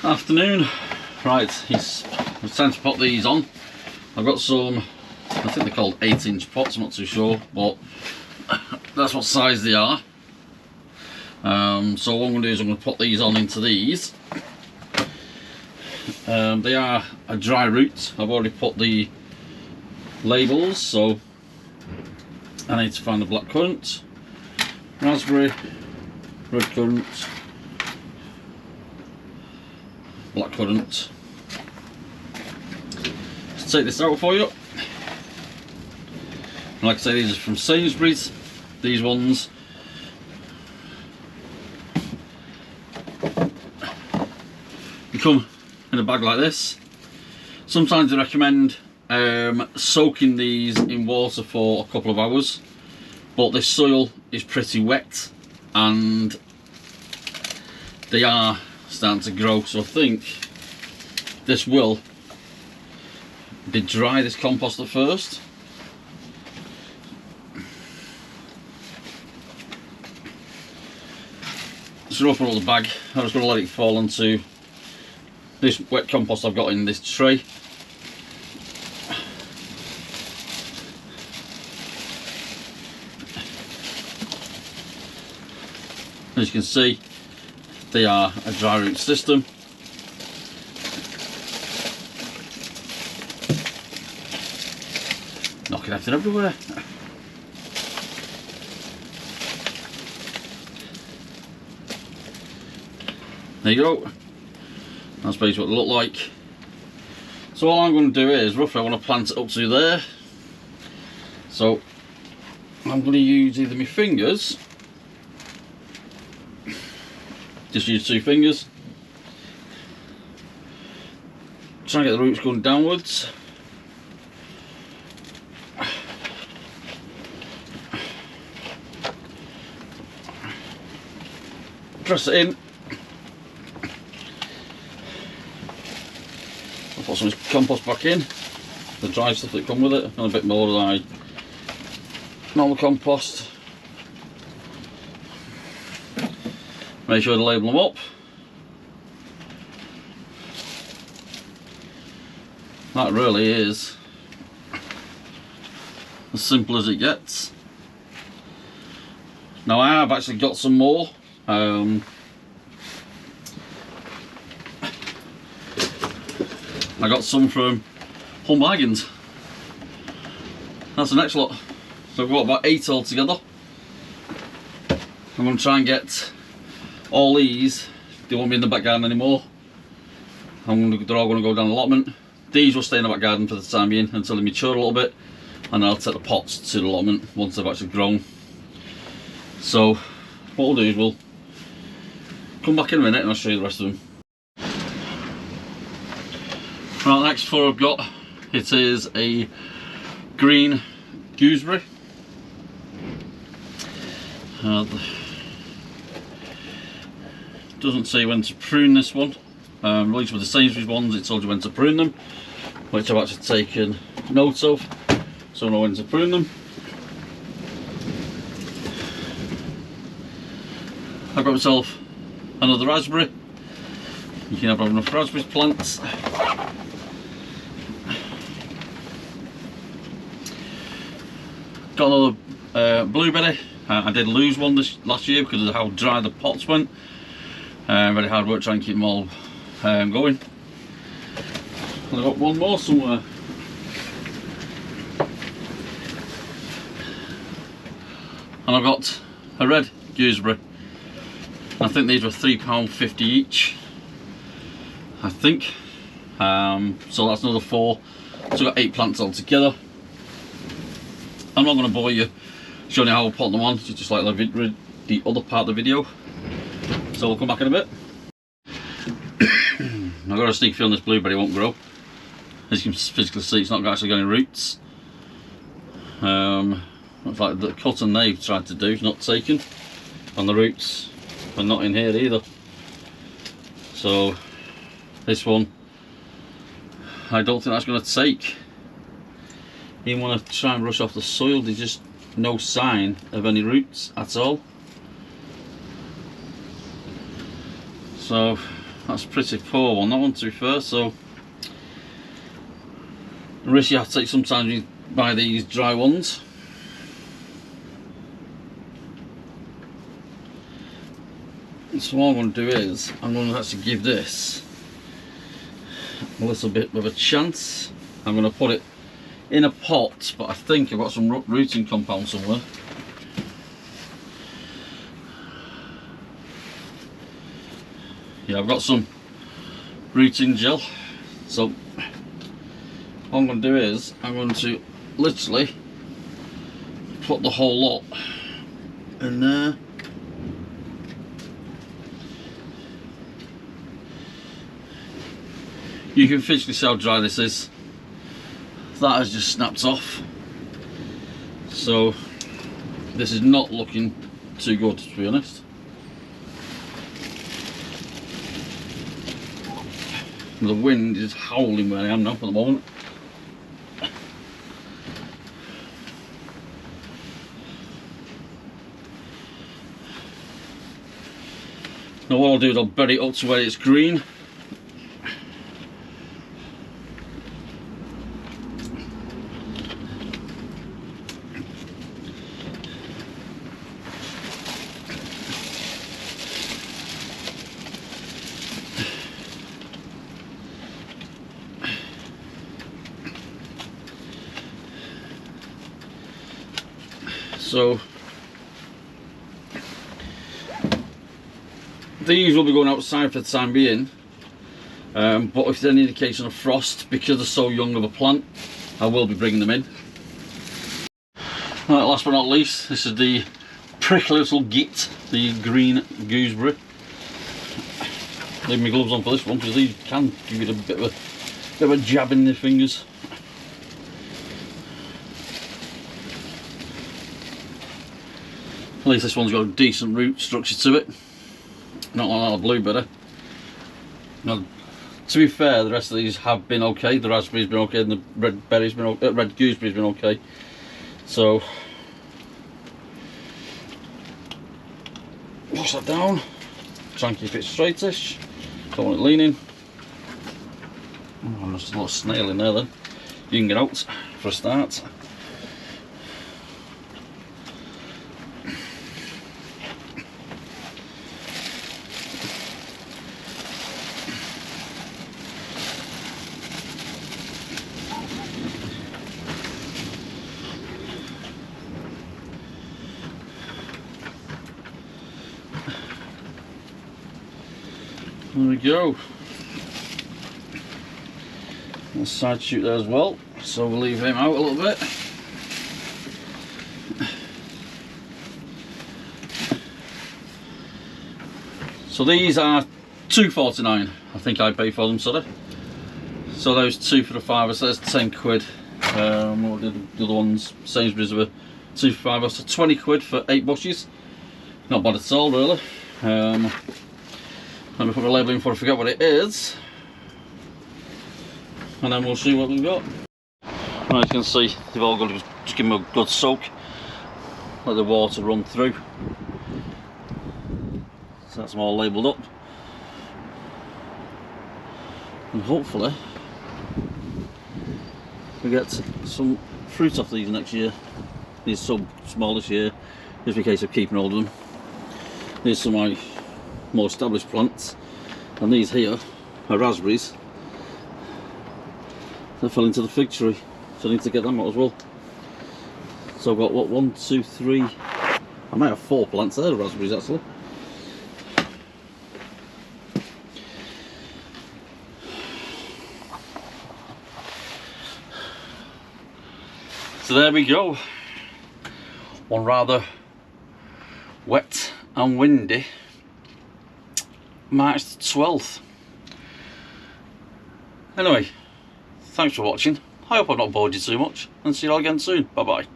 Afternoon. Right, it's time to put these on. I've got some, I think they're called 8-inch pots, I'm not too sure, but that's what size they are. So what I'm going to do is I'm going to put these on into these. They are a dry root. I've already put the labels, so I need to find the black currant, raspberry, red currant, black currant. Let's take this out for you. Like I say, these are from Sainsbury's. These ones, they come in a bag like this. Sometimes they recommend soaking these in water for a couple of hours, but this soil is pretty wet and they are starting to grow, so I think this will be dry, this compost at first. Just going to open up the bag. I'm just going to let it fall onto this wet compost I've got in this tray. As you can see, they are a dry root system. Knocking everything everywhere. There you go. That's basically what they look like. So all I'm going to do is, roughly I want to plant it up to there. So I'm going to use either my fingers, just use 2 fingers, try and get the roots going downwards. Press it in. I'll put some compost back in, the dry stuff that come with it, and a bit more than my normal compost. Make sure to label them up. That really is as simple as it gets. Now I have actually got some more. I got some from Home Bargains. That's the next lot. So I've got about 8 altogether. I'm going to try and get all these. They won't be in the back garden anymore. They're all going to go down the allotment. These will stay in the back garden for the time being until they mature a little bit, and then I'll take the pots to the allotment once they've actually grown. So what we'll do is we'll come back in a minute and I'll show you the rest of them. Right, the next 4 I've got, it is a green gooseberry. Doesn't say when to prune this one. At least with the Sainsbury's ones it told you when to prune them, which I've actually taken note of, so I know when to prune them. I've got myself another raspberry. You can never have enough raspberry plants. Got another blueberry. I did lose one last year because of how dry the pots went. Very hard work trying to keep them all going. I've got one more somewhere. And I've got a red gooseberry. I think these were £3.50 each, I think. So that's another 4. So I've got 8 plants altogether. I'm not going to bore you showing you how I put them on, just like the other part of the video. So we'll come back in a bit. I've got a sneak feeling this blueberry won't grow. As you can physically see, it's not actually got any roots. Looks like the cotton they've tried to do is not taken, and the roots are not in here either. So this one, I don't think that's going to take. Even when I try and brush off the soil, there's just no sign of any roots at all. So That's a pretty poor one, that one, to be fair. So the risk you have to take sometimes when you buy these dry ones. So what I'm going to do is I'm going to actually give this a little bit of a chance. I'm going to put it in a pot, but I think I've got some rooting compound somewhere. Yeah, I've got some rooting gel. So what I'm going to do is I'm going to literally put the whole lot in there. You can physically see how dry this is. That has just snapped off. So this is not looking too good, to be honest. The wind is howling where I am now at the moment. Now what I'll do is I'll bury it up to where it's green. So these will be going outside for the time being, but if there's any indication of frost, because they're so young of a plant, I will be bringing them in. Right, last but not least, this is the prickly little git, the green gooseberry. Leave my gloves on for this one because these can give you a bit of a jab in the fingers. At least this one's got a decent root structure to it, not like that blueberry. Now, to be fair, the rest of these have been okay. The raspberry's been okay, and the red berry's been okay, red gooseberry's been okay. So push that down. Try and keep it straightish. Don't want it leaning. Oh, there's a little snail in there. Then you can get out for a start. There we go. Let's side shoot there as well, so we'll leave him out a little bit. So these are £2.49. I think I paid for them, sorry. So those 2 for the £5, so that's 10 quid. What did the other ones? Sainsbury's were 2 for £5, so 20 quid for 8 bushes. Not bad at all, really. Let me put the label in before I forget what it is, and then we'll see what we've got. Right, as you can see, they've all got to just give them a good soak, let the water run through. So that's them all labelled up, and hopefully we get some fruit off these next year. These are so small this year, just in case of keeping hold of them. Here's some of my more established plants, and these here are raspberries. They fell into the fig tree, so I need to get them out as well. So I've got what, 1, 2, 3, I might have 4 plants there of raspberries actually. So there we go, one rather wet and windy March the 12th. Anyway, thanks for watching. I hope I've not bored you too much, and see you all again soon. Bye bye.